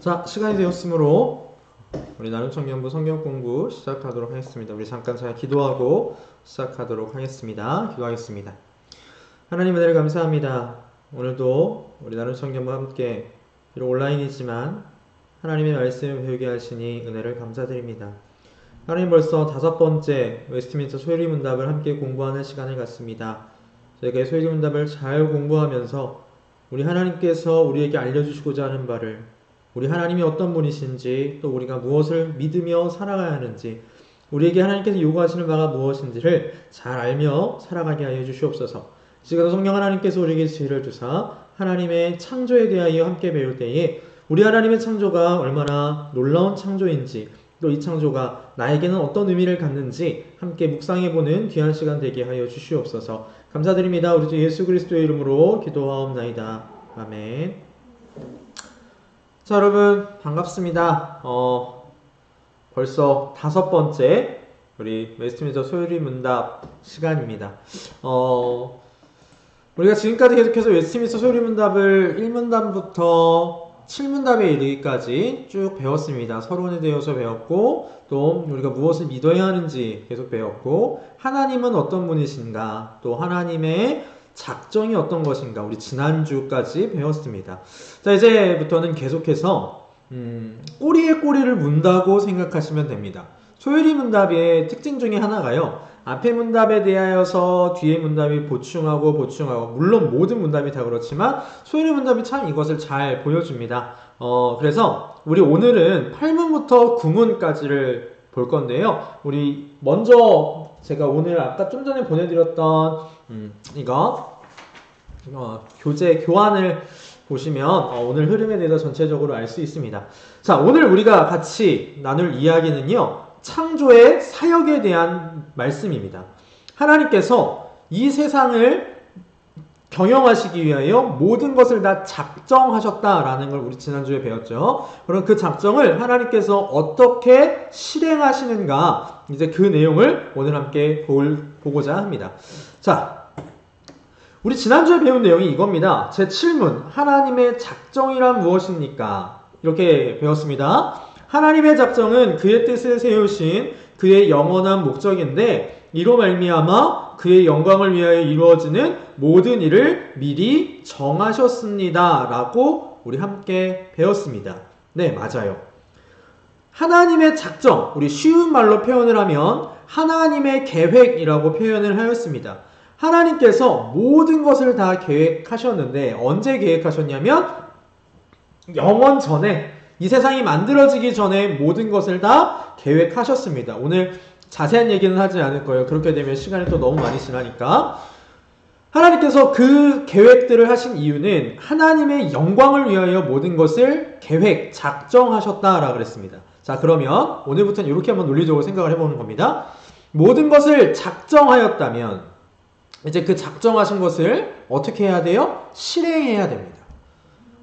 자, 시간이 되었으므로 우리 나눔청년부 성경 공부 시작하도록 하겠습니다. 우리 잠깐 잘 기도하고 시작하도록 하겠습니다. 기도하겠습니다. 하나님 은혜를 감사합니다. 오늘도 우리 나눔청년부와 함께 비록 온라인이지만 하나님의 말씀을 배우게 하시니 은혜를 감사드립니다. 하나님 벌써 5번째 웨스트민스터 소요리 문답을 함께 공부하는 시간을 갖습니다. 저희가 소요리 문답을 잘 공부하면서 우리 하나님께서 우리에게 알려주시고자 하는 바를, 우리 하나님이 어떤 분이신지, 또 우리가 무엇을 믿으며 살아가야 하는지, 우리에게 하나님께서 요구하시는 바가 무엇인지를 잘 알며 살아가게 하여 주시옵소서. 지금 성령 하나님께서 우리에게 지혜를 주사 하나님의 창조에 대하여 함께 배울 때에 우리 하나님의 창조가 얼마나 놀라운 창조인지, 또 이 창조가 나에게는 어떤 의미를 갖는지 함께 묵상해보는 귀한 시간 되게 하여 주시옵소서. 감사드립니다. 우리 주 예수 그리스도의 이름으로 기도하옵나이다. 아멘. 자, 여러분 반갑습니다. 벌써 5번째 우리 웨스트민스터 소요리 문답 시간입니다. 우리가 지금까지 계속해서 웨스트민스터 소요리 문답을 1문답부터 7문답에 이르기까지 쭉 배웠습니다. 서론에 대해서 배웠고, 또 우리가 무엇을 믿어야 하는지 계속 배웠고, 하나님은 어떤 분이신가, 또 하나님의 작정이 어떤 것인가, 우리 지난주까지 배웠습니다. 자, 이제부터는 계속해서 꼬리에 꼬리를 문다고 생각하시면 됩니다. 소요리 문답의 특징 중에 하나가요, 앞에 문답에 대하여서 뒤에 문답이 보충하고, 물론 모든 문답이 다 그렇지만 소요리 문답이 참 이것을 잘 보여줍니다. 그래서 우리 오늘은 8문부터 9문까지를 볼 건데요. 우리 먼저 제가 오늘 아까 좀 전에 보내드렸던 이거 교재 교환을 보시면 오늘 흐름에 대해서 전체적으로 알 수 있습니다. 자, 오늘 우리가 같이 나눌 이야기는요, 창조의 사역에 대한 말씀입니다. 하나님께서 이 세상을 경영하시기 위하여 모든 것을 다 작정하셨다라는 걸 우리 지난주에 배웠죠. 그럼 그 작정을 하나님께서 어떻게 실행하시는가, 이제 그 내용을 오늘 함께 보고자 합니다. 자, 우리 지난주에 배운 내용이 이겁니다. 제7문, 하나님의 작정이란 무엇입니까? 이렇게 배웠습니다. 하나님의 작정은 그의 뜻을 세우신 그의 영원한 목적인데, 이로 말미암아 그의 영광을 위하여 이루어지는 모든 일을 미리 정하셨습니다 라고 우리 함께 배웠습니다. 네, 맞아요. 하나님의 작정, 우리 쉬운 말로 표현을 하면 하나님의 계획이라고 표현을 하였습니다. 하나님께서 모든 것을 다 계획하셨는데, 언제 계획하셨냐면 영원 전에, 이 세상이 만들어지기 전에 모든 것을 다 계획하셨습니다. 오늘 자세한 얘기는 하지 않을 거예요. 그렇게 되면 시간이 또 너무 많이 지나니까. 하나님께서 그 계획들을 하신 이유는 하나님의 영광을 위하여 모든 것을 계획, 작정하셨다라고 그랬습니다. 자, 그러면 오늘부터는 이렇게 한번 논리적으로 생각을 해보는 겁니다. 모든 것을 작정하였다면 이제 그 작정하신 것을 어떻게 해야 돼요? 실행해야 됩니다.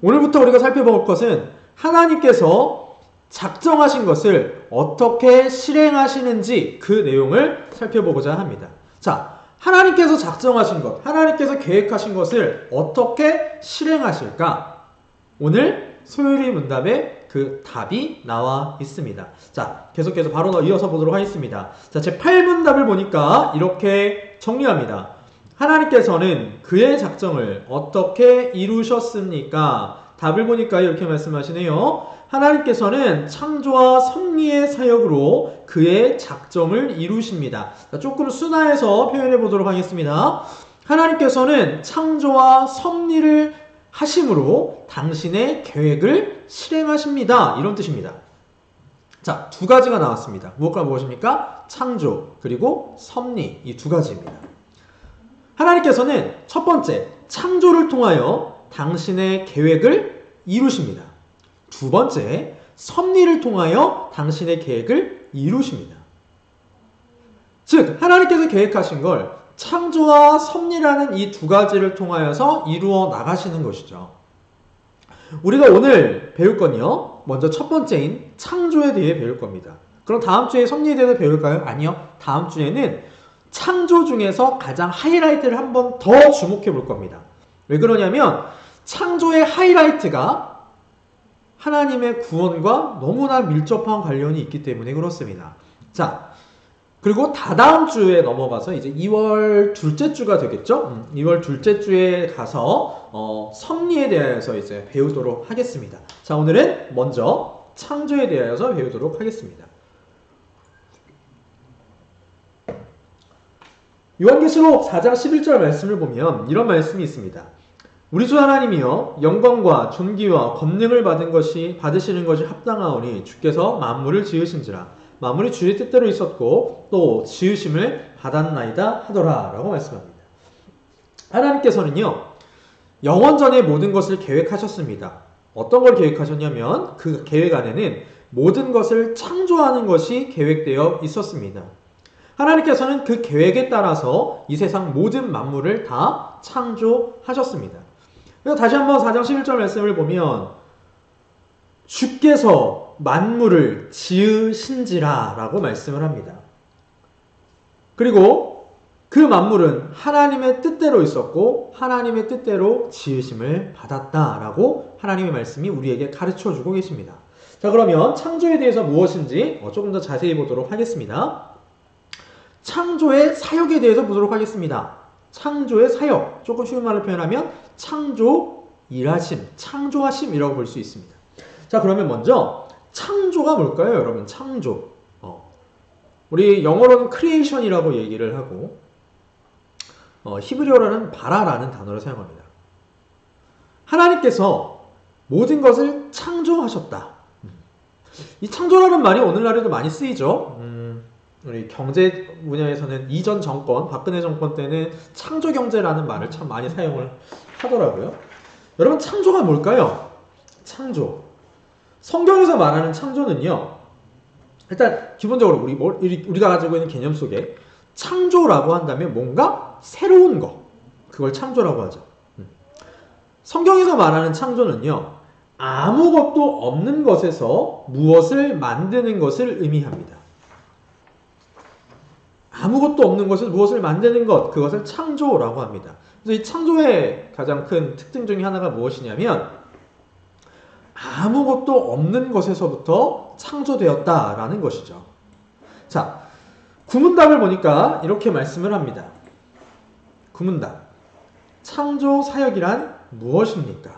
오늘부터 우리가 살펴볼 것은 하나님께서 작정하신 것을 어떻게 실행하시는지 그 내용을 살펴보고자 합니다. 자, 하나님께서 작정하신 것, 하나님께서 계획하신 것을 어떻게 실행하실까? 오늘 소요리 문답에 그 답이 나와 있습니다. 자, 계속해서 바로 이어서 보도록 하겠습니다. 자, 제 8문답을 보니까 이렇게 정리합니다. 하나님께서는 그의 작정을 어떻게 이루셨습니까? 답을 보니까 이렇게 말씀하시네요. 하나님께서는 창조와 섭리의 사역으로 그의 작정을 이루십니다. 자, 조금 순화해서 표현해 보도록 하겠습니다. 하나님께서는 창조와 섭리를 하심으로 당신의 계획을 실행하십니다. 이런 뜻입니다. 자, 두 가지가 나왔습니다. 무엇과 무엇입니까? 창조 그리고 섭리, 이 두 가지입니다. 하나님께서는 첫 번째, 창조를 통하여 당신의 계획을 이루십니다. 두 번째, 섭리를 통하여 당신의 계획을 이루십니다. 즉, 하나님께서 계획하신 걸 창조와 섭리라는 이 두 가지를 통하여서 이루어 나가시는 것이죠. 우리가 오늘 배울 건요, 먼저 첫 번째인 창조에 대해 배울 겁니다. 그럼 다음 주에 섭리에 대해서 배울까요? 아니요. 다음 주에는 창조 중에서 가장 하이라이트를 한번 더 주목해 볼 겁니다. 왜 그러냐면 창조의 하이라이트가 하나님의 구원과 너무나 밀접한 관련이 있기 때문에 그렇습니다. 자, 그리고 다다음 주에 넘어가서 이제 2월 둘째 주가 되겠죠? 2월 둘째 주에 가서 섭리에 대하여서 이제 배우도록 하겠습니다. 자, 오늘은 먼저 창조에 대하여서 배우도록 하겠습니다. 요한계시록 4장 11절 말씀을 보면 이런 말씀이 있습니다. 우리 주 하나님이여 영광과 존귀와 권능을 받으시는 것이 합당하오니 주께서 만물을 지으신지라 만물이 주의 뜻대로 있었고 또 지으심을 받았나이다 하더라 라고 말씀합니다. 하나님께서는요 영원전에 모든 것을 계획하셨습니다. 어떤 걸 계획하셨냐면 그 계획 안에는 모든 것을 창조하는 것이 계획되어 있었습니다. 하나님께서는 그 계획에 따라서 이 세상 모든 만물을 다 창조하셨습니다. 그래서 다시 한번 4장 11절 말씀을 보면 주께서 만물을 지으신지라 라고 말씀을 합니다. 그리고 그 만물은 하나님의 뜻대로 있었고 하나님의 뜻대로 지으심을 받았다라고 하나님의 말씀이 우리에게 가르쳐주고 계십니다. 자, 그러면 창조에 대해서 무엇인지 조금 더 자세히 보도록 하겠습니다. 창조의 사역에 대해서 보도록 하겠습니다. 창조의 사역, 조금 쉬운 말로 표현하면 창조, 일하심, 창조하심이라고 볼 수 있습니다. 자, 그러면 먼저 창조가 뭘까요, 여러분? 창조. 우리 영어로는 creation이라고 얘기를 하고 히브리어로는 바라라는 단어를 사용합니다. 하나님께서 모든 것을 창조하셨다. 이 창조라는 말이 오늘날에도 많이 쓰이죠. 우리 경제 분야에서는 이전 정권, 박근혜 정권 때는 창조경제라는 말을 참 많이 사용을 하더라고요. 여러분, 창조가 뭘까요? 창조. 성경에서 말하는 창조는요, 일단 기본적으로 우리가 가지고 있는 개념 속에 창조라고 한다면 뭔가 새로운 거, 그걸 창조라고 하죠. 성경에서 말하는 창조는요, 아무것도 없는 것에서 무엇을 만드는 것을 의미합니다. 아무것도 없는 것에서 무엇을 만드는 것, 그것을 창조라고 합니다. 그래서 이 창조의 가장 큰 특징 중에 하나가 무엇이냐면 아무것도 없는 것에서부터 창조되었다라는 것이죠. 자, 구문답을 보니까 이렇게 말씀을 합니다. 구문답. 창조 사역이란 무엇입니까?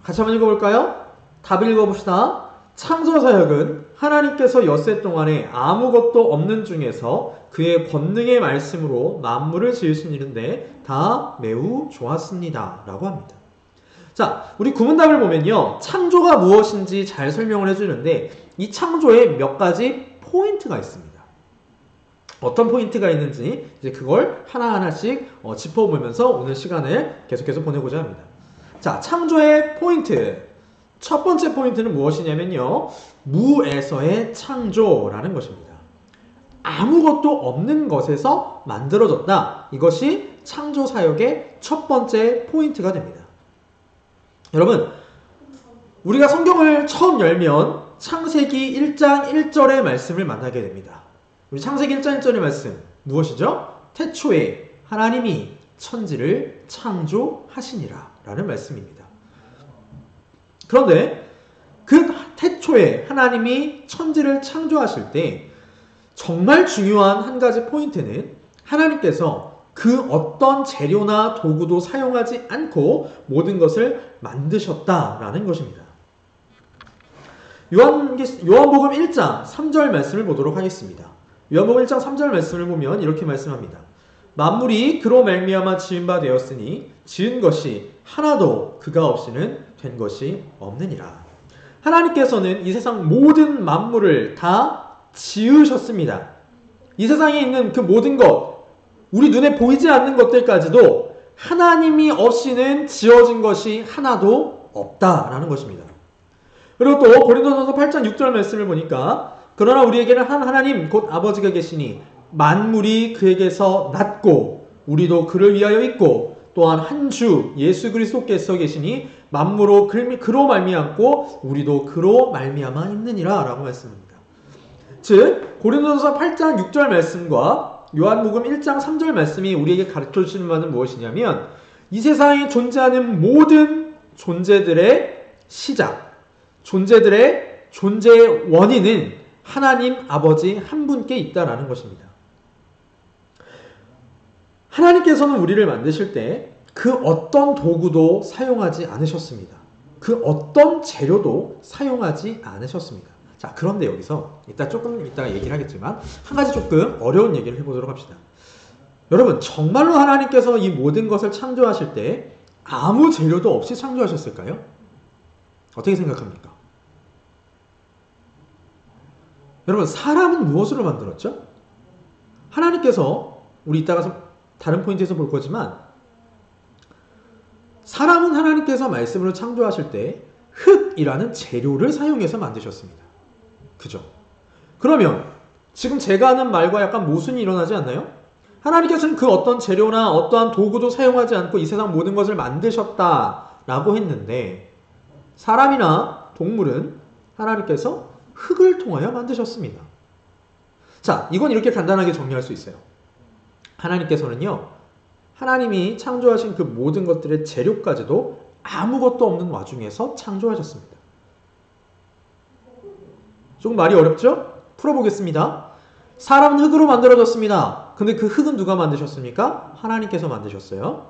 같이 한번 읽어볼까요? 답을 읽어봅시다. 창조 사역은 하나님께서 엿새 동안에 아무것도 없는 중에서 그의 권능의 말씀으로 만물을 지으신 일인데 다 매우 좋았습니다. 라고 합니다. 자, 우리 구문답을 보면요. 창조가 무엇인지 잘 설명을 해주는데 이 창조에 몇 가지 포인트가 있습니다. 어떤 포인트가 있는지 이제 그걸 하나하나씩 짚어보면서 오늘 시간을 계속해서 보내고자 합니다. 자, 창조의 포인트. 첫 번째 포인트는 무엇이냐면요. 무에서의 창조라는 것입니다. 아무것도 없는 것에서 만들어졌다. 이것이 창조 사역의 첫 번째 포인트가 됩니다. 여러분, 우리가 성경을 처음 열면 창세기 1장 1절의 말씀을 만나게 됩니다. 우리 창세기 1장 1절의 말씀 무엇이죠? 태초에 하나님이 천지를 창조하시니라 라는 말씀입니다. 그런데 그 태초에 하나님이 천지를 창조하실 때 정말 중요한 한 가지 포인트는 하나님께서 그 어떤 재료나 도구도 사용하지 않고 모든 것을 만드셨다라는 것입니다. 요한복음 1장 3절 말씀을 보도록 하겠습니다. 요한복음 1장 3절 말씀을 보면 이렇게 말씀합니다. 만물이 그로 말미암아 지은 바 되었으니 지은 것이 하나도 그가 없이는 된 것이 없느니라. 하나님께서는 이 세상 모든 만물을 다 지으셨습니다. 이 세상에 있는 그 모든 것, 우리 눈에 보이지 않는 것들까지도 하나님이 없이는 지어진 것이 하나도 없다라는 것입니다. 그리고 또 고린도전서 8장 6절 말씀을 보니까 그러나 우리에게는 한 하나님 곧 아버지가 계시니 만물이 그에게서 났고 우리도 그를 위하여 있고 또한 한 주 예수 그리스도께서 계시니 만물로 그로 말미암고 우리도 그로 말미암아 있느니라 라고 말씀합니다. 즉 고린도전서 8장 6절 말씀과 요한복음 1장 3절 말씀이 우리에게 가르쳐주시는 바는 무엇이냐면 이 세상에 존재하는 모든 존재들의 시작, 존재들의 존재의 원인은 하나님 아버지 한 분께 있다라는 것입니다. 하나님께서는 우리를 만드실 때 그 어떤 도구도 사용하지 않으셨습니다. 그 어떤 재료도 사용하지 않으셨습니다. 자, 그런데 여기서 조금 이따가 얘기를 하겠지만 한 가지 조금 어려운 얘기를 해보도록 합시다. 여러분, 정말로 하나님께서 이 모든 것을 창조하실 때 아무 재료도 없이 창조하셨을까요? 어떻게 생각합니까? 여러분, 사람은 무엇으로 만들었죠? 하나님께서, 우리 이따가 다른 포인트에서 볼 거지만, 사람은 하나님께서 말씀으로 창조하실 때 흙이라는 재료를 사용해서 만드셨습니다. 그죠? 그러면 지금 제가 하는 말과 약간 모순이 일어나지 않나요? 하나님께서는 그 어떤 재료나 어떠한 도구도 사용하지 않고 이 세상 모든 것을 만드셨다라고 했는데, 사람이나 동물은 하나님께서 흙을 통하여 만드셨습니다. 자, 이건 이렇게 간단하게 정리할 수 있어요. 하나님께서는요, 하나님이 창조하신 그 모든 것들의 재료까지도 아무것도 없는 와중에서 창조하셨습니다. 조금 말이 어렵죠? 풀어보겠습니다. 사람은 흙으로 만들어졌습니다. 근데 그 흙은 누가 만드셨습니까? 하나님께서 만드셨어요.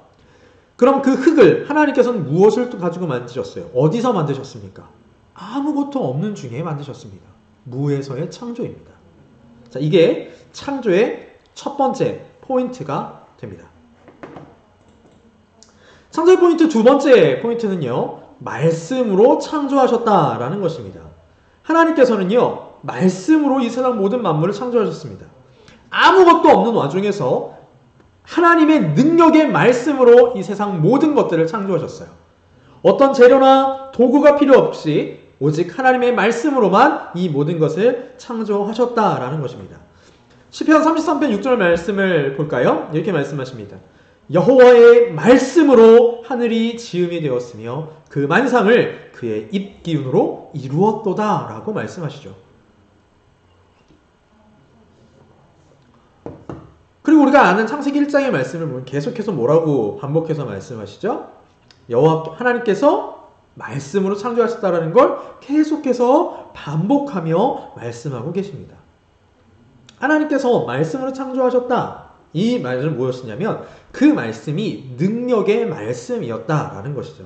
그럼 그 흙을 하나님께서는 무엇을 가지고 만드셨어요? 어디서 만드셨습니까? 아무것도 없는 중에 만드셨습니다. 무에서의 창조입니다. 자, 이게 창조의 첫 번째 포인트가 됩니다. 창조의 포인트 두 번째 포인트는요, 말씀으로 창조하셨다라는 것입니다. 하나님께서는요, 말씀으로 이 세상 모든 만물을 창조하셨습니다. 아무것도 없는 와중에서 하나님의 능력의 말씀으로 이 세상 모든 것들을 창조하셨어요. 어떤 재료나 도구가 필요 없이 오직 하나님의 말씀으로만 이 모든 것을 창조하셨다라는 것입니다. 시편 33편 6절 말씀을 볼까요? 이렇게 말씀하십니다. 여호와의 말씀으로 하늘이 지음이 되었으며 그 만상을 그의 입기운으로 이루었도다 라고 말씀하시죠. 그리고 우리가 아는 창세기 1장의 말씀을 보면 계속해서 뭐라고 반복해서 말씀하시죠? 여호와 하나님께서 말씀으로 창조하셨다라는 걸 계속해서 반복하며 말씀하고 계십니다. 하나님께서 말씀으로 창조하셨다. 이 말은 무엇이냐면 그 말씀이 능력의 말씀이었다라는 것이죠.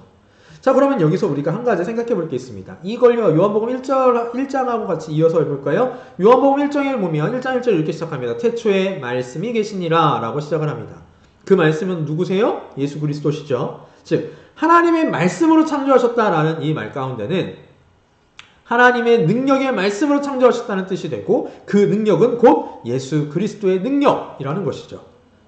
자, 그러면 여기서 우리가 한 가지 생각해 볼 게 있습니다. 이걸요, 요한복음 1장하고 같이 이어서 해볼까요? 요한복음 1장에 보면 1장 1절 이렇게 시작합니다. 태초에 말씀이 계시니라 라고 시작을 합니다. 그 말씀은 누구세요? 예수 그리스도시죠. 즉, 하나님의 말씀으로 창조하셨다라는 이 말 가운데는 하나님의 능력의 말씀으로 창조하셨다는 뜻이 되고, 그 능력은 곧 예수 그리스도의 능력이라는 것이죠.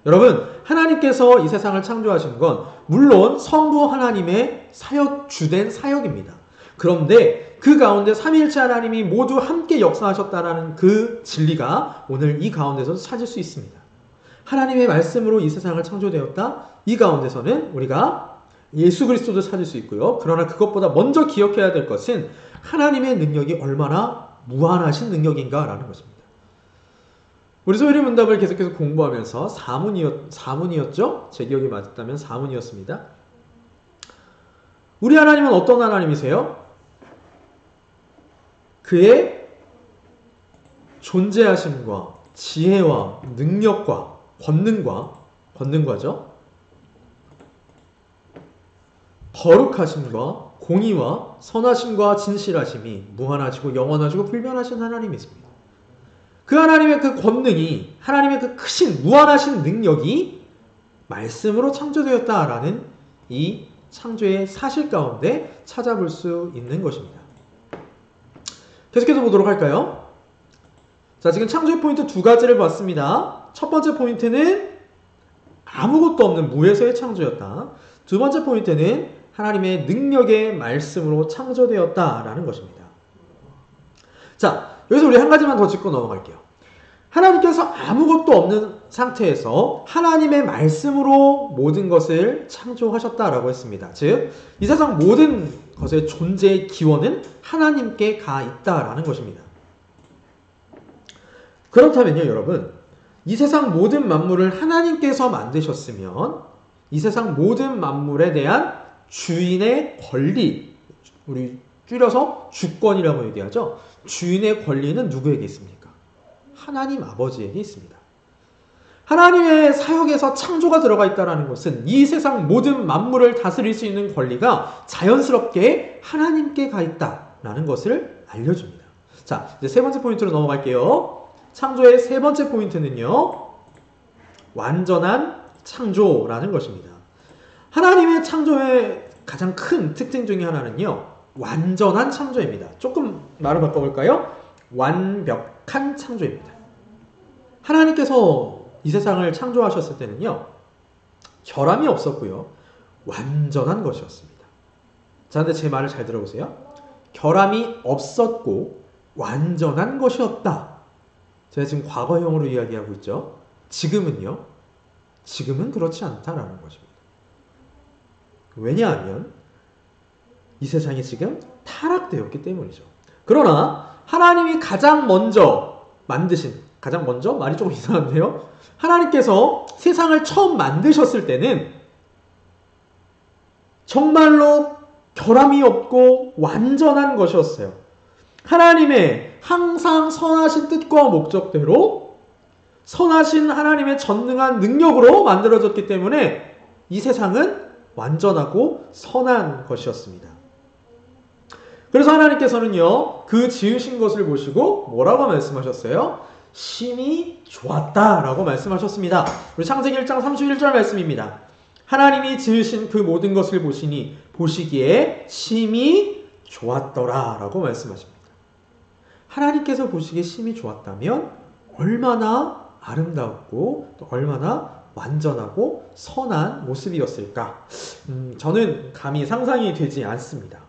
여러분, 하나님께서 이 세상을 창조하신 건 물론 성부 하나님의 사역, 주된 사역입니다. 그런데 그 가운데 삼위일체 하나님이 모두 함께 역사하셨다라는 그 진리가 오늘 이 가운데서 찾을 수 있습니다. 하나님의 말씀으로 이 세상을 창조되었다. 이 가운데서는 우리가 예수 그리스도도 찾을 수 있고요. 그러나 그것보다 먼저 기억해야 될 것은 하나님의 능력이 얼마나 무한하신 능력인가라는 것입니다. 우리 소율이 문답을 계속해서 공부하면서 4문이었죠? 제 기억이 맞다면 4문이었습니다. 우리 하나님은 어떤 하나님이세요? 그의 존재하심과 지혜와 능력과 권능과죠. 거룩하심과 공의와 선하심과 진실하심이 무한하시고 영원하시고 불변하신 하나님이십니다. 그 하나님의 그 권능이, 하나님의 그 크신 무한하신 능력이 말씀으로 창조되었다라는 이 창조의 사실 가운데 찾아볼 수 있는 것입니다. 계속해서 보도록 할까요? 자, 지금 창조의 포인트 두 가지를 봤습니다. 첫 번째 포인트는 아무것도 없는 무에서의 창조였다. 두 번째 포인트는 하나님의 능력의 말씀으로 창조되었다라는 것입니다. 자, 여기서 우리 한 가지만 더 짚고 넘어갈게요. 하나님께서 아무것도 없는 상태에서 하나님의 말씀으로 모든 것을 창조하셨다라고 했습니다. 즉, 이 세상 모든 것의 존재의 기원은 하나님께 가 있다라는 것입니다. 그렇다면요, 여러분, 이 세상 모든 만물을 하나님께서 만드셨으면 이 세상 모든 만물에 대한 주인의 권리, 우리 줄여서 주권이라고 얘기하죠. 주인의 권리는 누구에게 있습니까? 하나님 아버지에게 있습니다. 하나님의 사역에서 창조가 들어가 있다는 것은 이 세상 모든 만물을 다스릴 수 있는 권리가 자연스럽게 하나님께 가 있다라는 것을 알려줍니다. 자, 이제 세 번째 포인트로 넘어갈게요. 창조의 세 번째 포인트는요, 완전한 창조라는 것입니다. 하나님의 창조의 가장 큰 특징 중에 하나는요, 완전한 창조입니다. 조금 말을 바꿔볼까요? 완벽한 창조입니다. 하나님께서 이 세상을 창조하셨을 때는요, 결함이 없었고요, 완전한 것이었습니다. 자, 근데 제 말을 잘 들어보세요. 결함이 없었고 완전한 것이었다. 제가 지금 과거형으로 이야기하고 있죠. 지금은요, 지금은 그렇지 않다라는 것입니다. 왜냐하면 이 세상이 지금 타락되었기 때문이죠. 그러나 하나님이 가장 먼저 만드신, 가장 먼저? 말이 조금 이상한데요. 하나님께서 세상을 처음 만드셨을 때는 정말로 결함이 없고 완전한 것이었어요. 하나님의 항상 선하신 뜻과 목적대로 선하신 하나님의 전능한 능력으로 만들어졌기 때문에 이 세상은 완전하고 선한 것이었습니다. 그래서 하나님께서는요, 그 지으신 것을 보시고 뭐라고 말씀하셨어요? 심히 좋았다라고 말씀하셨습니다. 우리 창세기 1장 31절 말씀입니다. 하나님이 지으신 그 모든 것을 보시기에 심히 좋았더라라고 말씀하십니다. 하나님께서 보시기에 심히 좋았다면 얼마나 아름답고 또 얼마나 완전하고 선한 모습이었을까? 저는 감히 상상이 되지 않습니다.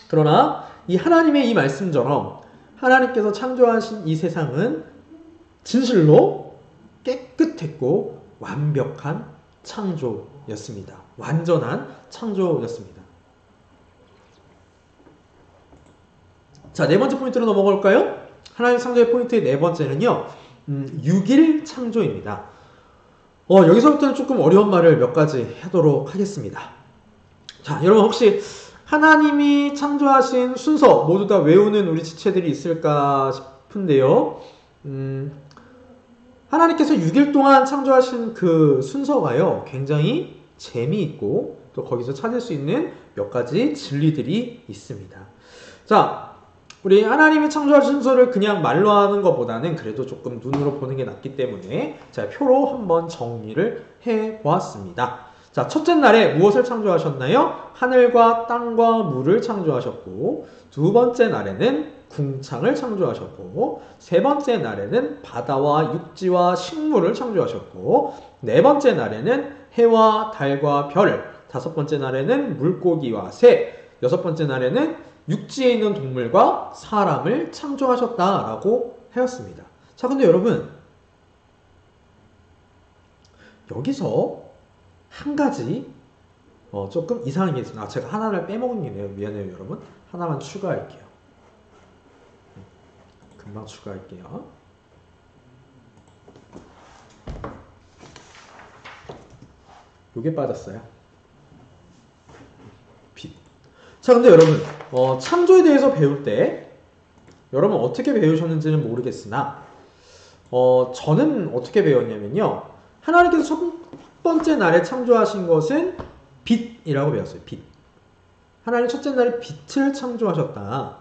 그러나 이 하나님의 이 말씀처럼 하나님께서 창조하신 이 세상은 진실로 깨끗했고 완벽한 창조였습니다. 완전한 창조였습니다. 자, 네 번째 포인트로 넘어갈까요? 하나님 창조의 포인트의 네 번째는요, 6일 창조입니다. 여기서부터는 조금 어려운 말을 몇 가지 하도록 하겠습니다. 자, 여러분 혹시 하나님이 창조하신 순서 모두 다 외우는 우리 지체들이 있을까 싶은데요. 하나님께서 6일 동안 창조하신 그 순서가요, 굉장히 재미있고 또 거기서 찾을 수 있는 몇 가지 진리들이 있습니다. 자, 우리 하나님이 창조하신 순서를 그냥 말로 하는 것보다는 그래도 조금 눈으로 보는 게 낫기 때문에 자, 표로 한번 정리를 해보았습니다. 자, 첫째 날에 무엇을 창조하셨나요? 하늘과 땅과 물을 창조하셨고, 두 번째 날에는 궁창을 창조하셨고, 세 번째 날에는 바다와 육지와 식물을 창조하셨고, 네 번째 날에는 해와 달과 별, 다섯 번째 날에는 물고기와 새, 여섯 번째 날에는 육지에 있는 동물과 사람을 창조하셨다라고 하였습니다. 자, 근데 여러분, 여기서 한 가지 조금 이상한 게 있습니다. 제가 하나를 빼먹은 게 있네요. 미안해요, 여러분. 하나만 추가할게요. 금방 추가할게요. 요게 빠졌어요. 빛. 자, 근데 여러분, 창조에 대해서 배울 때 여러분 어떻게 배우셨는지는 모르겠으나 저는 어떻게 배웠냐면요. 하나님께서 첫 번째 날에 창조하신 것은 빛이라고 배웠어요. 빛. 하나님 첫째 날에 빛을 창조하셨다.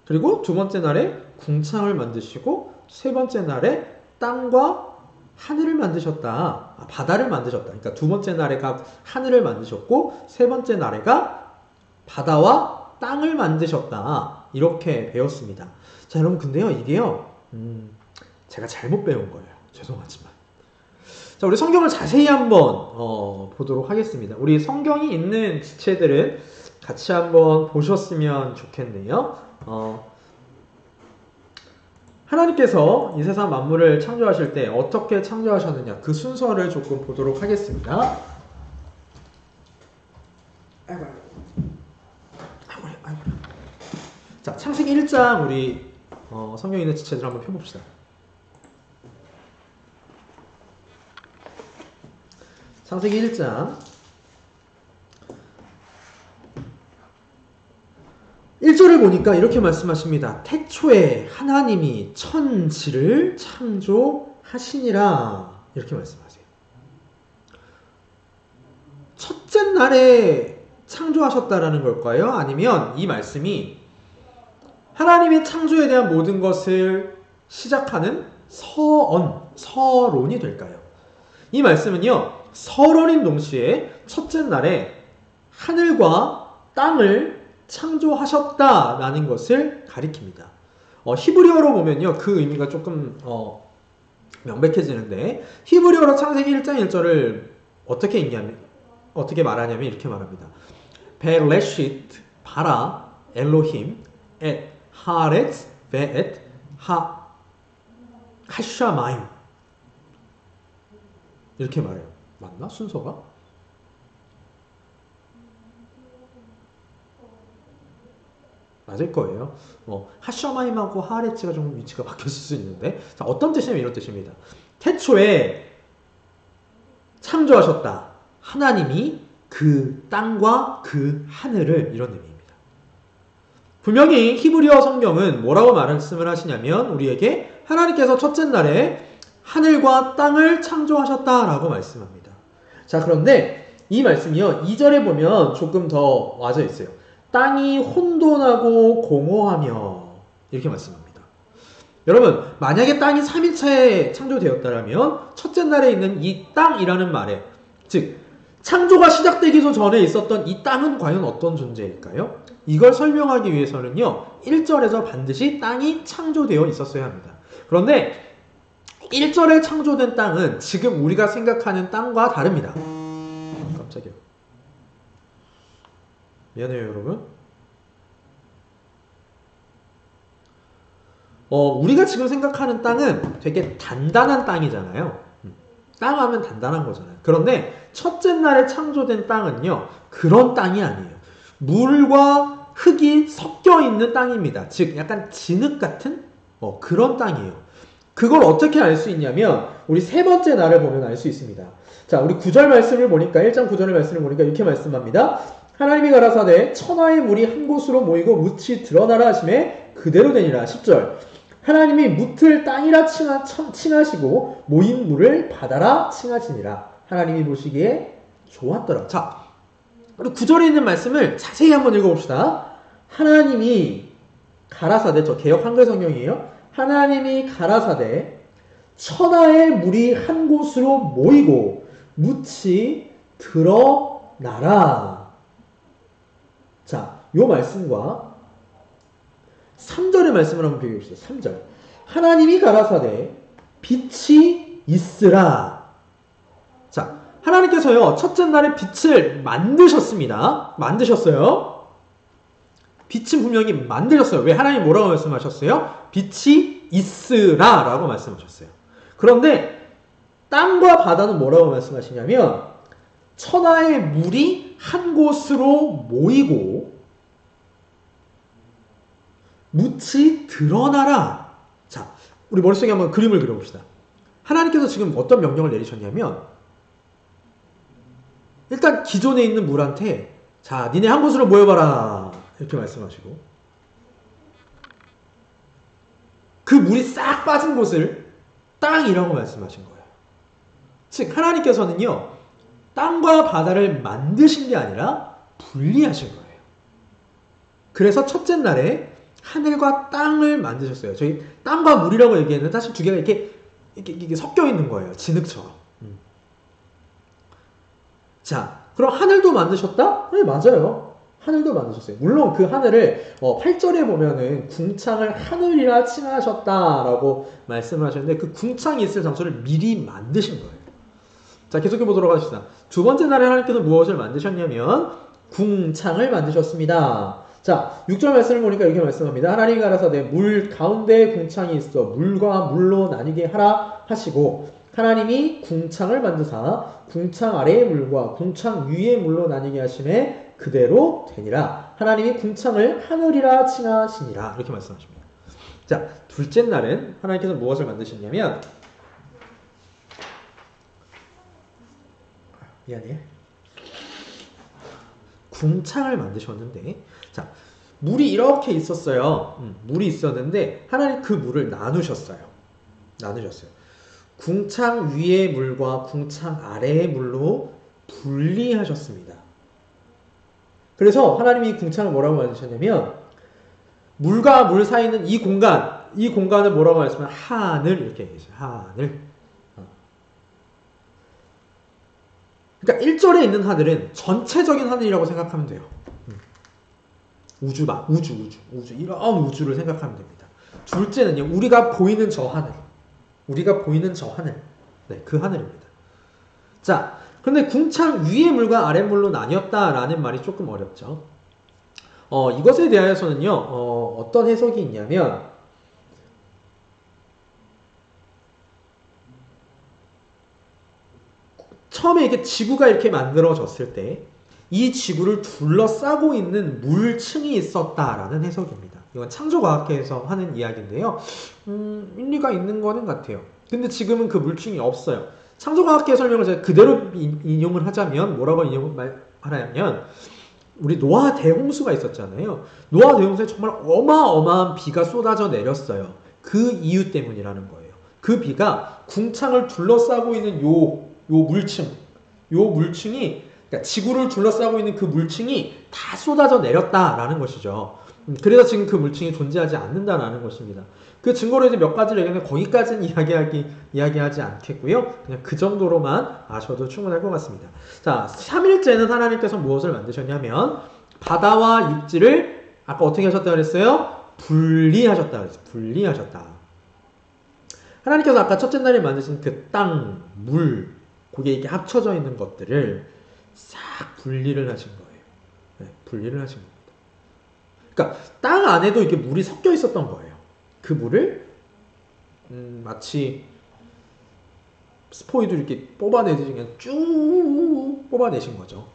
그리고 두 번째 날에 궁창을 만드시고 세 번째 날에 땅과 하늘을 만드셨다. 바다를 만드셨다. 그러니까 두 번째 날에가 하늘을 만드셨고 세 번째 날에가 바다와 땅을 만드셨다. 이렇게 배웠습니다. 자, 여러분 근데요, 이게요, 제가 잘못 배운 거예요. 죄송하지만. 자, 우리 성경을 자세히 한번 보도록 하겠습니다. 우리 성경이 있는 지체들은 같이 한번 보셨으면 좋겠네요. 하나님께서 이 세상 만물을 창조하실 때 어떻게 창조하셨느냐, 그 순서를 조금 보도록 하겠습니다. 아이고. 자, 창세기 1장 우리 성경에 있는 지체들 한번 펴봅시다. 창세기 1장 1절을 보니까 이렇게 말씀하십니다. 태초에 하나님이 천지를 창조하시니라. 이렇게 말씀하세요. 첫째 날에 창조하셨다라는 걸까요? 아니면 이 말씀이 하나님의 창조에 대한 모든 것을 시작하는 서론이 될까요? 이 말씀은요, 서론인 동시에 첫째 날에 하늘과 땅을 창조하셨다라는 것을 가리킵니다. 히브리어로 보면요, 그 의미가 조금 명백해지는데, 히브리어로 창세기 1장 1절을 어떻게 말하냐면 이렇게 말합니다. 베레시트 바라 엘로힘 엣 하렛 베엣 하샤마임, 이렇게 말해요. 맞나? 순서가? 맞을 거예요. 하샤마임하고 하렛츠가 좀 위치가 바뀌었을 수 있는데, 자, 어떤 뜻이냐면 이런 뜻입니다. 태초에 창조하셨다. 하나님이 그 땅과 그 하늘을, 이런 의미입니다. 분명히 히브리어 성경은 뭐라고 말씀을 하시냐면 우리에게 하나님께서 첫째 날에 하늘과 땅을 창조하셨다라고 말씀합니다. 자, 그런데 이 말씀이요, 2절에 보면 조금 더 와져 있어요. 땅이 혼돈하고 공허하며, 이렇게 말씀합니다. 여러분, 만약에 땅이 3일차에 창조되었다면 첫째 날에 있는 이 땅이라는 말에, 즉 창조가 시작되기도 전에 있었던 이 땅은 과연 어떤 존재일까요? 이걸 설명하기 위해서는요, 1절에서 반드시 땅이 창조되어 있었어야 합니다. 그런데 1절에 창조된 땅은 지금 우리가 생각하는 땅과 다릅니다. 깜짝이야. 미안해요, 여러분. 우리가 지금 생각하는 땅은 되게 단단한 땅이잖아요. 땅 하면 단단한 거잖아요. 그런데 첫째 날에 창조된 땅은요, 그런 땅이 아니에요. 물과 흙이 섞여 있는 땅입니다. 즉 약간 진흙 같은 그런 땅이에요. 그걸 어떻게 알 수 있냐면 우리 세 번째 날을 보면 알 수 있습니다. 자, 우리 9절 말씀을 보니까, 1장 9절의 말씀을 보니까 이렇게 말씀합니다. 하나님이 가라사대 천하의 물이 한 곳으로 모이고 묻이 드러나라 하심에 그대로 되니라. 10절 하나님이 묻을 땅이라 칭하시고 모인 물을 바다라 칭하시니라. 하나님이 보시기에 좋았더라. 자, 우리 9절에 있는 말씀을 자세히 한번 읽어봅시다. 하나님이 가라사대, 저 개역 한글 성경이에요. 하나님이 가라사대 천하의 물이 한 곳으로 모이고 묻이 드러나라. 자, 요 말씀과 3절의 말씀을 한번 비교해봅시다. 3절 하나님이 가라사대 빛이 있으라. 자, 하나님께서요, 첫째 날에 빛을 만드셨어요. 빛은 분명히 만드셨어요. 왜? 하나님 뭐라고 말씀하셨어요? 빛이 있으라 라고 말씀하셨어요. 그런데 땅과 바다는 뭐라고 말씀하시냐면 천하의 물이 한 곳으로 모이고 묻이 드러나라. 자, 우리 머릿속에 한번 그림을 그려봅시다. 하나님께서 지금 어떤 명령을 내리셨냐면, 일단 기존에 있는 물한테, 자, 니네 한 곳으로 모여봐라, 이렇게 말씀하시고, 그 물이 싹 빠진 곳을 땅이라고 말씀하신 거예요. 즉 하나님께서는요, 땅과 바다를 만드신 게 아니라 분리하신 거예요. 그래서 첫째 날에 하늘과 땅을 만드셨어요. 저희 땅과 물이라고 얘기했는데 사실 두 개가 이렇게 섞여 있는 거예요. 진흙처럼. 자, 그럼 하늘도 만드셨다? 네, 맞아요. 하늘도 만드셨어요. 물론 그 하늘을 8절에 보면은 궁창을 하늘이라 칭하셨다라고 말씀을 하셨는데 그 궁창이 있을 장소를 미리 만드신 거예요. 자, 계속해 보도록 하겠습니다. 두 번째 날에 하나님께서 무엇을 만드셨냐면 궁창을 만드셨습니다. 자, 6절 말씀을 보니까 이렇게 말씀합니다. 하나님이 가라사대 물 가운데에 궁창이 있어 물과 물로 나뉘게 하라 하시고 하나님이 궁창을 만드사 궁창 아래의 물과 궁창 위의 물로 나뉘게 하심에 그대로 되니라. 하나님이 궁창을 하늘이라 칭하시니라. 이렇게 말씀하십니다. 자, 둘째 날은 하나님께서 무엇을 만드셨냐면, 미안해, 궁창을 만드셨는데, 자, 물이 이렇게 있었어요. 물이 있었는데 하나님 그 물을 나누셨어요. 궁창 위의 물과 궁창 아래의 물로 분리하셨습니다. 그래서 하나님이 궁창을 뭐라고 만드셨냐면 물과 물 사이에 있는 이 공간을 뭐라고 말했으면 하늘 이렇게 얘기했어요. 하늘. 그러니까 1절에 있는 하늘은 전체적인 하늘이라고 생각하면 돼요. 우주, 이런 우주를 생각하면 됩니다. 둘째는요, 우리가 보이는 저 하늘. 네, 그 하늘입니다. 자, 그런데 궁창 위의 물과 아래 물로 나뉘었다라는 말이 조금 어렵죠. 이것에 대하여서는요, 어떤 해석이 있냐면, 처음에 이렇게 지구가 이렇게 만들어졌을 때, 이 지구를 둘러싸고 있는 물층이 있었다라는 해석입니다. 이건 창조과학회에서 하는 이야기인데요. 일리가 있는 거는 같아요. 근데 지금은 그 물층이 없어요. 창조과학회 설명을 제가 그대로 인용을 하자면 뭐라고 하냐면 우리 노아 대홍수가 있었잖아요. 노아 대홍수에 정말 어마어마한 비가 쏟아져 내렸어요. 그 이유 때문이라는 거예요. 그 비가 궁창을 둘러싸고 있는 요 물층이 그러니까 지구를 둘러싸고 있는 그 물층이 다 쏟아져 내렸다라는 것이죠. 그래서 지금 그 물층이 존재하지 않는다라는 것입니다. 그 증거로 이제 몇 가지를 얘기하면 거기까지는 이야기하지 않겠고요. 그냥 그 정도로만 아셔도 충분할 것 같습니다. 자, 3일째는 하나님께서 무엇을 만드셨냐면 바다와 육지를 아까 어떻게 하셨다고 그랬어요? 분리하셨다. 하나님께서 아까 첫째 날에 만드신 그 땅, 물, 거기에 이렇게 합쳐져 있는 것들을 싹 분리를 하신 거예요. 네, 분리를 하신 겁니다. 그러니까 땅 안에도 이렇게 물이 섞여 있었던 거예요. 그 물을 마치 스포이드 이렇게 뽑아내듯이 그냥 쭉 뽑아내신 거죠.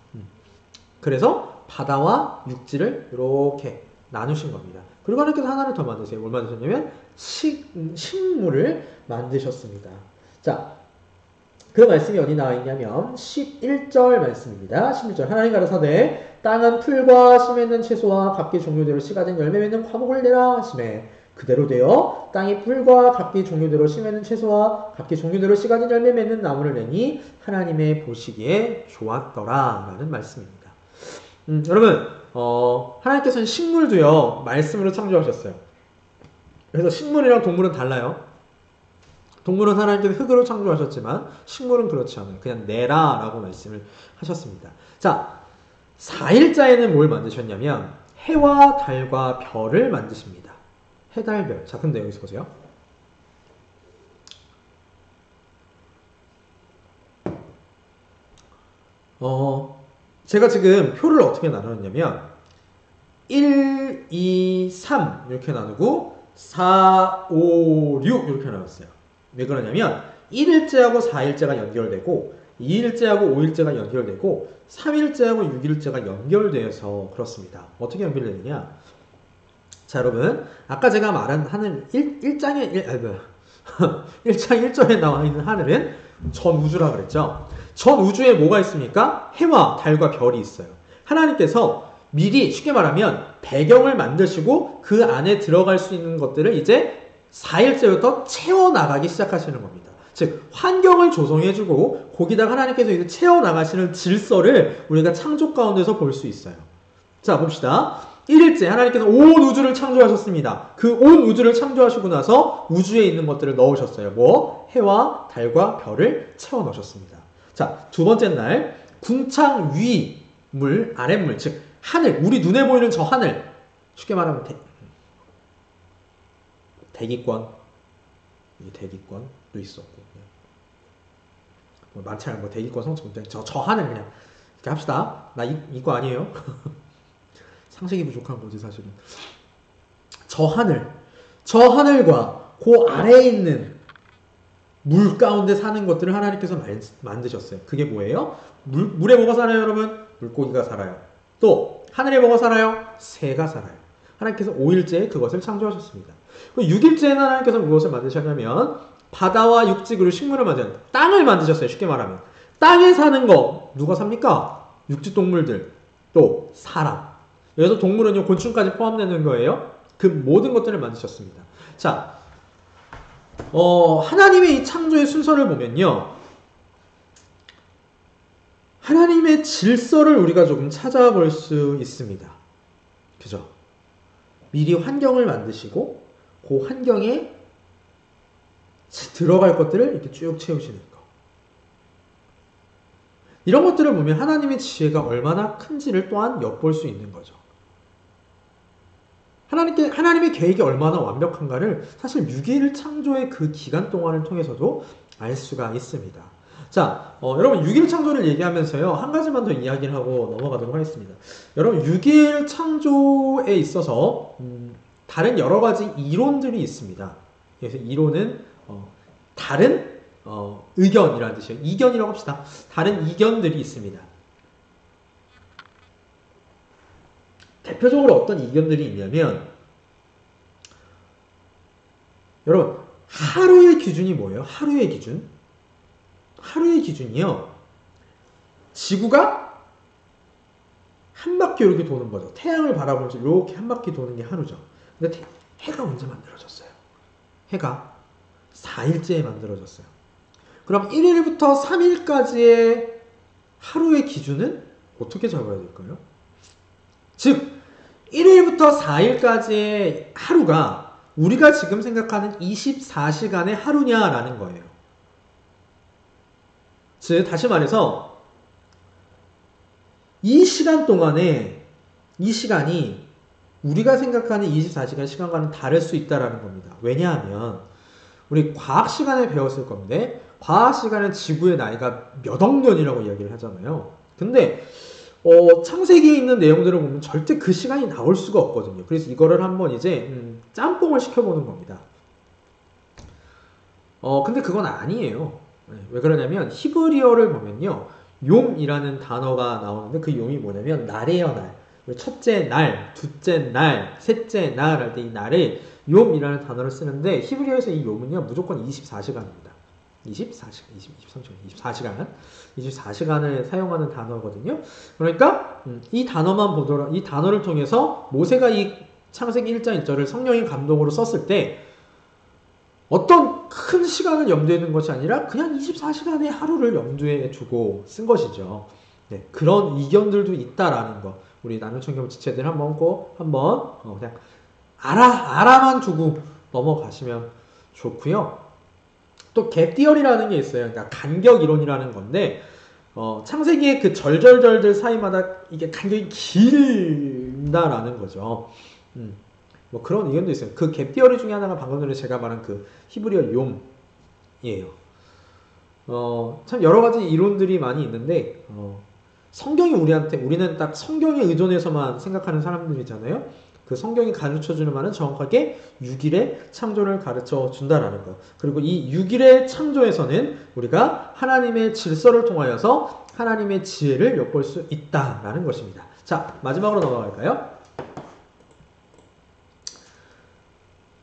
그래서 바다와 육지를 이렇게 나누신 겁니다. 그리고 하나님께서 하나를 더 만드세요. 뭘 만드셨냐면 식물을 만드셨습니다. 자, 그 말씀이 어디 나와 있냐면 11절 말씀입니다. 11절 하나님 가라사대 땅은 풀과 씨 맺는 채소와 각기 종류대로 씨가 된 열매 맺는 과목을 내라 하시매 그대로 되어 땅이 풀과 각기 종류대로 씨 맺는 채소와 각기 종류대로 씨가 된 열매 맺는 나무를 내니 하나님의 보시기에 좋았더라 라는 말씀입니다. 여러분 하나님께서는 식물도요 말씀으로 창조하셨어요. 그래서 식물이랑 동물은 달라요. 동물은 하나님께서 흙으로 창조하셨지만 식물은 그렇지 않아요. 그냥 내라 라고 말씀을 하셨습니다. 자, 4일자에는 뭘 만드셨냐면 해와 달과 별을 만드십니다. 해, 달, 별. 자, 근데 여기서 보세요. 제가 지금 표를 어떻게 나눴냐면 1, 2, 3 이렇게 나누고 4, 5, 6 이렇게 나눴어요. 왜 그러냐면 1일째하고 4일째가 연결되고 2일째하고 5일째가 연결되고 3일째하고 6일째가 연결되어서 그렇습니다. 어떻게 연결되느냐? 자, 여러분 아까 제가 말한 하늘 1장에 1장 1절에 나와 있는 하늘은 전 우주라 그랬죠. 전 우주에 뭐가 있습니까? 해와 달과 별이 있어요. 하나님께서 미리 쉽게 말하면 배경을 만드시고 그 안에 들어갈 수 있는 것들을 이제 4일째부터 채워나가기 시작하시는 겁니다. 즉 환경을 조성해주고 거기다가 하나님께서 이제 채워나가시는 질서를 우리가 창조 가운데서 볼 수 있어요. 자, 봅시다. 1일째 하나님께서 온 우주를 창조하셨습니다. 그 온 우주를 창조하시고 나서 우주에 있는 것들을 넣으셨어요. 뭐? 해와 달과 별을 채워 넣으셨습니다. 자, 두 번째 날 궁창 위 물, 아랫물, 즉 하늘, 우리 눈에 보이는 저 하늘, 쉽게 말하면 대기권, 이 대기권도 있었고, 뭐 많잖아요. 뭐 대기권 성층, 저 하늘 그냥 이렇게 합시다. 나 이거 아니에요. 상식이 부족한 거지 사실은. 저 하늘과 그 아래에 있는 물 가운데 사는 것들을 하나님께서 만드셨어요. 그게 뭐예요? 물에 뭐가 살아요, 여러분? 물고기가 살아요. 또 하늘에 뭐가 살아요? 새가 살아요. 하나님께서 5일째에 그것을 창조하셨습니다. 6일째에는 하나님께서 무엇을 만드셨냐면 바다와 육지 그리고 식물을 만드셨어요. 땅을 만드셨어요. 쉽게 말하면 땅에 사는 거 누가 삽니까? 육지 동물들 또 사람. 여기서 동물은요, 곤충까지 포함되는 거예요. 그 모든 것들을 만드셨습니다. 자, 하나님의 이 창조의 순서를 보면요. 하나님의 질서를 우리가 조금 찾아볼 수 있습니다. 그죠? 미리 환경을 만드시고 그 환경에 들어갈 것들을 이렇게 쭉 채우시는 거. 이런 것들을 보면 하나님의 지혜가 얼마나 큰지를 또한 엿볼 수 있는 거죠. 하나님의 계획이 얼마나 완벽한가를 사실 6일 창조의 그 기간 동안을 통해서도 알 수가 있습니다. 자, 여러분 6일 창조를 얘기하면서요. 한 가지만 더 이야기를 하고 넘어가도록 하겠습니다. 여러분 6일 창조에 있어서 다른 여러 가지 이론들이 있습니다. 그래서 이론은 다른 의견이라는 뜻이에요. 이견이라고 합시다. 다른 이견들이 있습니다. 대표적으로 어떤 이견들이 있냐면 여러분 하루의 기준이 뭐예요? 하루의 기준? 하루의 기준이요. 지구가 한 바퀴 이렇게 도는 거죠. 태양을 바라보면서 이렇게 한 바퀴 도는 게 하루죠. 근데 해가 언제 만들어졌어요? 해가 4일째에 만들어졌어요. 그럼 1일부터 3일까지의 하루의 기준은 어떻게 잡아야 될까요? 즉 1일부터 4일까지의 하루가 우리가 지금 생각하는 24시간의 하루냐라는 거예요. 즉 다시 말해서 이 시간 동안에 이 시간이 우리가 생각하는 24시간 시간과는 다를 수 있다는 겁니다. 왜냐하면 우리 과학 시간에 배웠을 건데 과학 시간은 지구의 나이가 몇 억 년이라고 이야기를 하잖아요. 근데 창세기에 있는 내용들을 보면 절대 그 시간이 나올 수가 없거든요. 그래서 이거를 한번 이제 짬뽕을 시켜보는 겁니다. 근데 그건 아니에요. 왜 그러냐면 히브리어를 보면요. 용이라는 단어가 나오는데 그 용이 뭐냐면 날이에요, 날. 첫째 날, 둘째 날, 셋째 날 할 때 이 날에 용이라는 단어를 쓰는데 히브리어에서 이 용은요 무조건 24시간입니다. 24시간, 24시간을 사용하는 단어거든요. 그러니까 이 단어만 보더라, 이 단어를 통해서 모세가 이 창세기 1장 1절을 성령의 감동으로 썼을 때 어떤 큰 시간을 염두에 둔 것이 아니라 그냥 24시간의 하루를 염두에 두고 쓴 것이죠. 네, 그런 이견들도 있다라는 거. 우리 나눔청경 지체들 한번 꼭 그냥 알아만 두고 넘어가시면 좋고요. 또 갭디얼이라는 게 있어요. 그러니까 간격 이론이라는 건데 창세기의 그 절절절들 사이마다 이게 간격이 길다라는 거죠. 뭐 그런 의견도 있어요. 그 갭디어리 중에 하나가 방금 전에 제가 말한 그 히브리어 용이에요. 참 여러 가지 이론들이 많이 있는데 성경이 우리는 딱 성경에 의존해서만 생각하는 사람들이잖아요. 그 성경이 가르쳐주는 말은 정확하게 6일의 창조를 가르쳐 준다라는 거. 그리고 이 6일의 창조에서는 우리가 하나님의 질서를 통하여서 하나님의 지혜를 엿볼 수 있다라는 것입니다. 자, 마지막으로 넘어갈까요?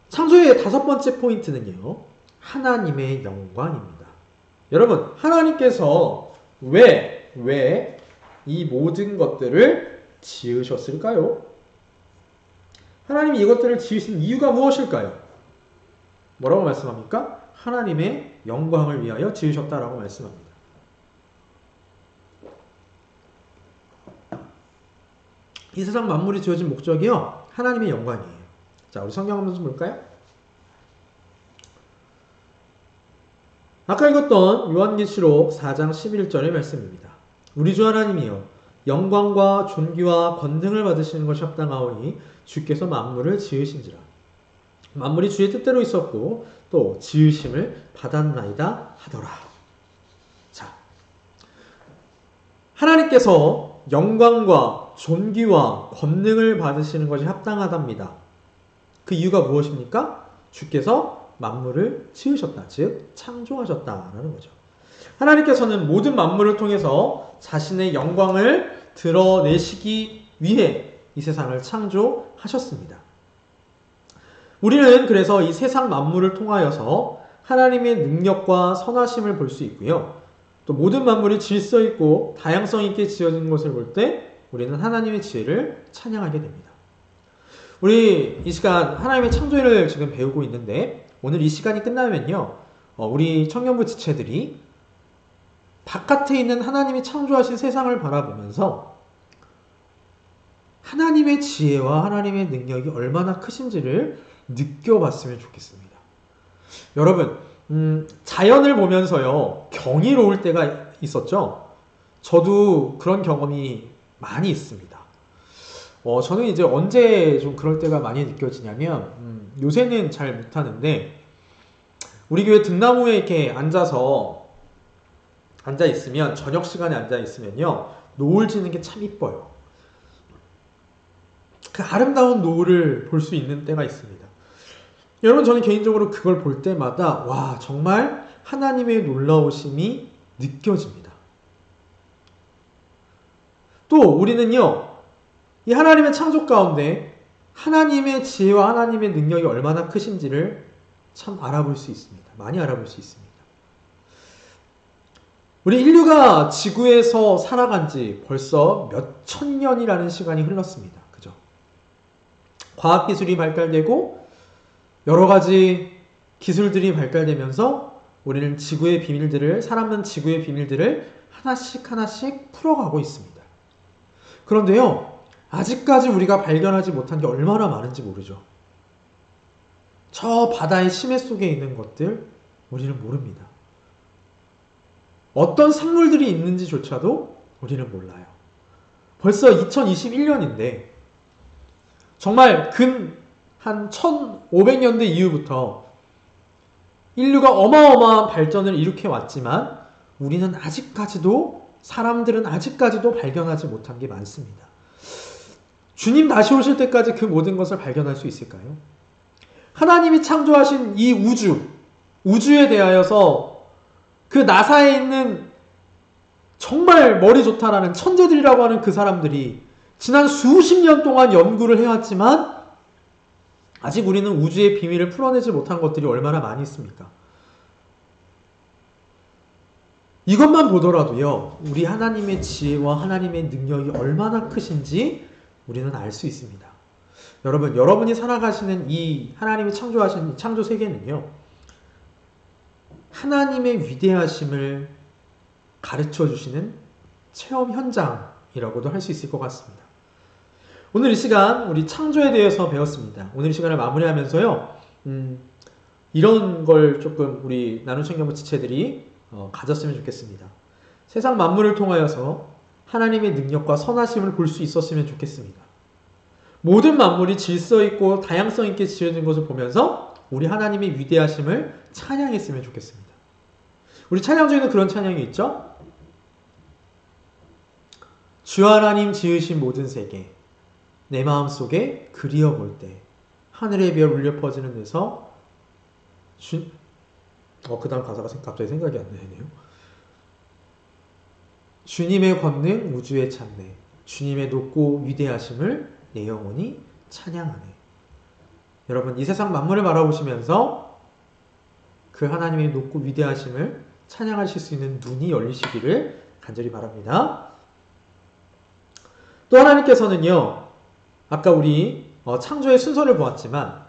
창조의 5번째 포인트는요. 하나님의 영광입니다. 여러분, 하나님께서 왜 이 모든 것들을 지으셨을까요? 하나님이 이것들을 지으신 이유가 무엇일까요? 뭐라고 말씀합니까? 하나님의 영광을 위하여 지으셨다라고 말씀합니다. 이 세상 만물이 지어진 목적이요. 하나님의 영광이에요. 자, 우리 성경 한번 좀 볼까요? 아까 읽었던 요한계시록 4장 11절의 말씀입니다. 우리 주 하나님이여 영광과 존귀와 권능을 받으시는 것이 합당하오니 주께서 만물을 지으신지라. 만물이 주의 뜻대로 있었고 또 지으심을 받았나이다 하더라. 자, 하나님께서 영광과 존귀와 권능을 받으시는 것이 합당하답니다. 그 이유가 무엇입니까? 주께서 만물을 지으셨다. 즉 창조하셨다라는 거죠. 하나님께서는 모든 만물을 통해서 자신의 영광을 드러내시기 위해 이 세상을 창조하셨습니다. 우리는 그래서 이 세상 만물을 통하여서 하나님의 능력과 선하심을 볼 수 있고요. 또 모든 만물이 질서 있고 다양성 있게 지어진 것을 볼 때 우리는 하나님의 지혜를 찬양하게 됩니다. 우리 이 시간 하나님의 창조를 지금 배우고 있는데 오늘 이 시간이 끝나면요. 우리 청년부 지체들이 바깥에 있는 하나님이 창조하신 세상을 바라보면서 하나님의 지혜와 하나님의 능력이 얼마나 크신지를 느껴봤으면 좋겠습니다. 여러분, 자연을 보면서요, 경이로울 때가 있었죠? 저도 그런 경험이 많이 있습니다. 저는 이제 언제 좀 그럴 때가 많이 느껴지냐면, 요새는 잘 못하는데, 우리 교회 등나무에 이렇게 앉아있으면, 저녁 시간에 앉아있으면요, 노을 지는 게 참 이뻐요. 그 아름다운 노을을 볼 수 있는 때가 있습니다. 여러분, 저는 개인적으로 그걸 볼 때마다 와, 정말 하나님의 놀라우심이 느껴집니다. 또 우리는요, 이 하나님의 창조 가운데 하나님의 지혜와 하나님의 능력이 얼마나 크신지를 참 알아볼 수 있습니다. 많이 알아볼 수 있습니다. 우리 인류가 지구에서 살아간 지 벌써 몇 천 년이라는 시간이 흘렀습니다. 그죠? 과학기술이 발달되고 여러 가지 기술들이 발달되면서 우리는 사람은 지구의 비밀들을 하나씩 풀어가고 있습니다. 그런데요, 아직까지 우리가 발견하지 못한 게 얼마나 많은지 모르죠. 저 바다의 심해 속에 있는 것들, 우리는 모릅니다. 어떤 생물들이 있는지조차도 우리는 몰라요. 벌써 2021년인데, 정말 한 1500년대 이후부터 인류가 어마어마한 발전을 일으켜 왔지만 사람들은 아직까지도 발견하지 못한 게 많습니다. 주님 다시 오실 때까지 그 모든 것을 발견할 수 있을까요? 하나님이 창조하신 이 우주에 대하여서 그 나사에 있는 정말 머리 좋다라는 천재들이라고 하는 그 사람들이 지난 수십 년 동안 연구를 해왔지만 아직 우리는 우주의 비밀을 풀어내지 못한 것들이 얼마나 많이 있습니까? 이것만 보더라도요, 우리 하나님의 지혜와 하나님의 능력이 얼마나 크신지 우리는 알 수 있습니다. 여러분이 살아가시는 이 하나님이 창조하신 이 창조 세계는요, 하나님의 위대하심을 가르쳐 주시는 체험 현장이라고도 할 수 있을 것 같습니다. 오늘 이 시간 우리 창조에 대해서 배웠습니다. 오늘 이 시간을 마무리하면서요, 이런 걸 조금 우리 나눔청년부 지체들이 가졌으면 좋겠습니다. 세상 만물을 통하여서 하나님의 능력과 선하심을 볼 수 있었으면 좋겠습니다. 모든 만물이 질서 있고 다양성 있게 지어진 것을 보면서 우리 하나님의 위대하심을 찬양했으면 좋겠습니다. 우리 찬양 중에는 그런 찬양이 있죠? 주 하나님 지으신 모든 세계 내 마음속에 그리워볼 때 하늘의 별 울려 퍼지는 데서 그 다음 가사가 갑자기 생각이 안 나네요. 주님의 권능 우주에 찬네 주님의 높고 위대하심을 내 영혼이 찬양하네. 여러분, 이 세상 만물을 바라보시면서 그 하나님의 높고 위대하심을 찬양하실 수 있는 눈이 열리시기를 간절히 바랍니다. 또 하나님께서는요, 아까 우리 창조의 순서를 보았지만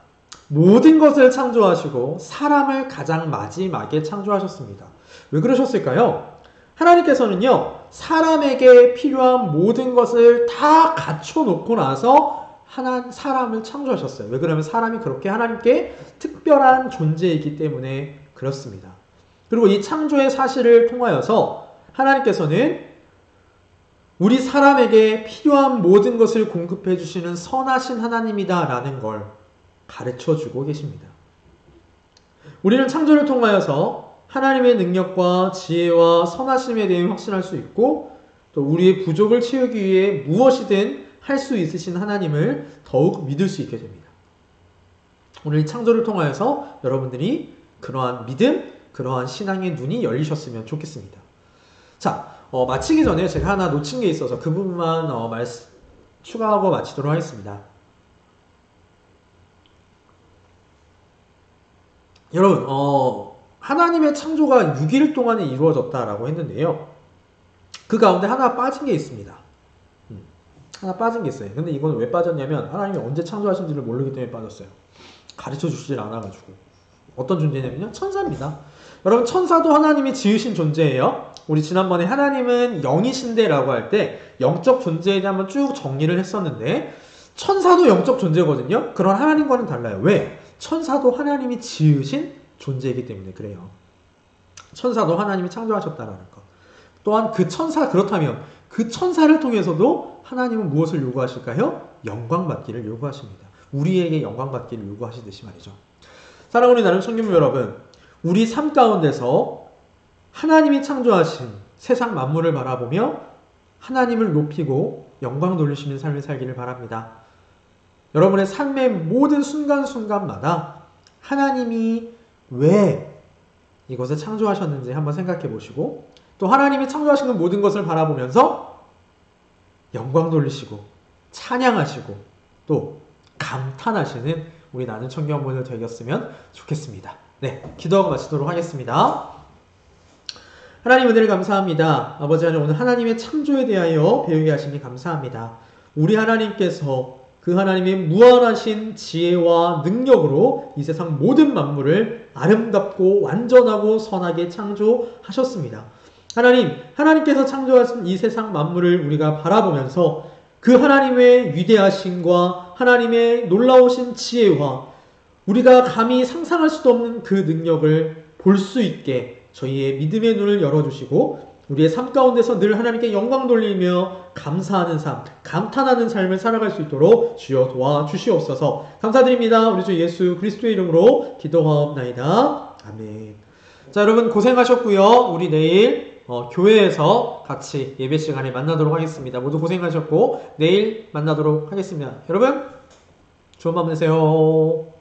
모든 것을 창조하시고 사람을 가장 마지막에 창조하셨습니다. 왜 그러셨을까요? 하나님께서는요, 사람에게 필요한 모든 것을 다 갖춰놓고 나서 사람을 창조하셨어요. 왜 그러면 사람이 그렇게 하나님께 특별한 존재이기 때문에 그렇습니다. 그리고 이 창조의 사실을 통하여서 하나님께서는 우리 사람에게 필요한 모든 것을 공급해 주시는 선하신 하나님이다라는 걸 가르쳐주고 계십니다. 우리는 창조를 통하여서 하나님의 능력과 지혜와 선하심에 대해 확신할 수 있고 또 우리의 부족을 채우기 위해 무엇이든 할 수 있으신 하나님을 더욱 믿을 수 있게 됩니다. 오늘 이 창조를 통하여서 여러분들이 그러한 믿음, 그러한 신앙의 눈이 열리셨으면 좋겠습니다. 자, 마치기 전에 제가 하나 놓친 게 있어서 그 부분만 추가하고 마치도록 하겠습니다. 여러분, 하나님의 창조가 6일 동안에 이루어졌다라고 했는데요. 그 가운데 하나 빠진 게 있습니다. 하나 빠진 게 있어요. 근데 이건 왜 빠졌냐면 하나님이 언제 창조하신지를 모르기 때문에 빠졌어요. 가르쳐 주시질 않아가지고. 어떤 존재냐면요, 천사입니다. 여러분, 천사도 하나님이 지으신 존재예요. 우리 지난번에 하나님은 영이신데라고 할 때 영적 존재에 대해 한번 쭉 정리를 했었는데, 천사도 영적 존재거든요. 그런 하나님과는 달라요. 왜? 천사도 하나님이 지으신 존재이기 때문에 그래요. 천사도 하나님이 창조하셨다라는 것. 또한 그 천사, 그렇다면 그 천사를 통해서도 하나님은 무엇을 요구하실까요? 영광받기를 요구하십니다. 우리에게 영광받기를 요구하시듯이 말이죠. 사랑하는 나눔 청년부 여러분, 우리 삶 가운데서 하나님이 창조하신 세상 만물을 바라보며 하나님을 높이고 영광 돌리시는 삶을 살기를 바랍니다. 여러분의 삶의 모든 순간순간마다 하나님이 왜 이것을 창조하셨는지 한번 생각해 보시고, 또 하나님이 창조하시는 모든 것을 바라보면서 영광 돌리시고 찬양하시고 또 감탄하시는 우리 나는 청년분들 되었으면 좋겠습니다. 네, 기도하고 마치도록 하겠습니다. 하나님 은혜를 감사합니다. 아버지 하나님, 오늘 하나님의 창조에 대하여 배우게 하시니 감사합니다. 우리 하나님께서 그 하나님의 무한하신 지혜와 능력으로 이 세상 모든 만물을 아름답고 완전하고 선하게 창조하셨습니다. 하나님께서 창조하신 이 세상 만물을 우리가 바라보면서 그 하나님의 위대하심과 하나님의 놀라우신 지혜와 우리가 감히 상상할 수도 없는 그 능력을 볼 수 있게 저희의 믿음의 눈을 열어주시고, 우리의 삶 가운데서 늘 하나님께 영광 돌리며 감사하는 삶, 감탄하는 삶을 살아갈 수 있도록 주여 도와주시옵소서. 감사드립니다. 우리 주 예수 그리스도의 이름으로 기도하옵나이다. 아멘. 자, 여러분 고생하셨고요. 우리 내일 교회에서 같이 예배 시간에 만나도록 하겠습니다. 모두 고생하셨고 내일 만나도록 하겠습니다. 여러분 좋은 밤 되세요.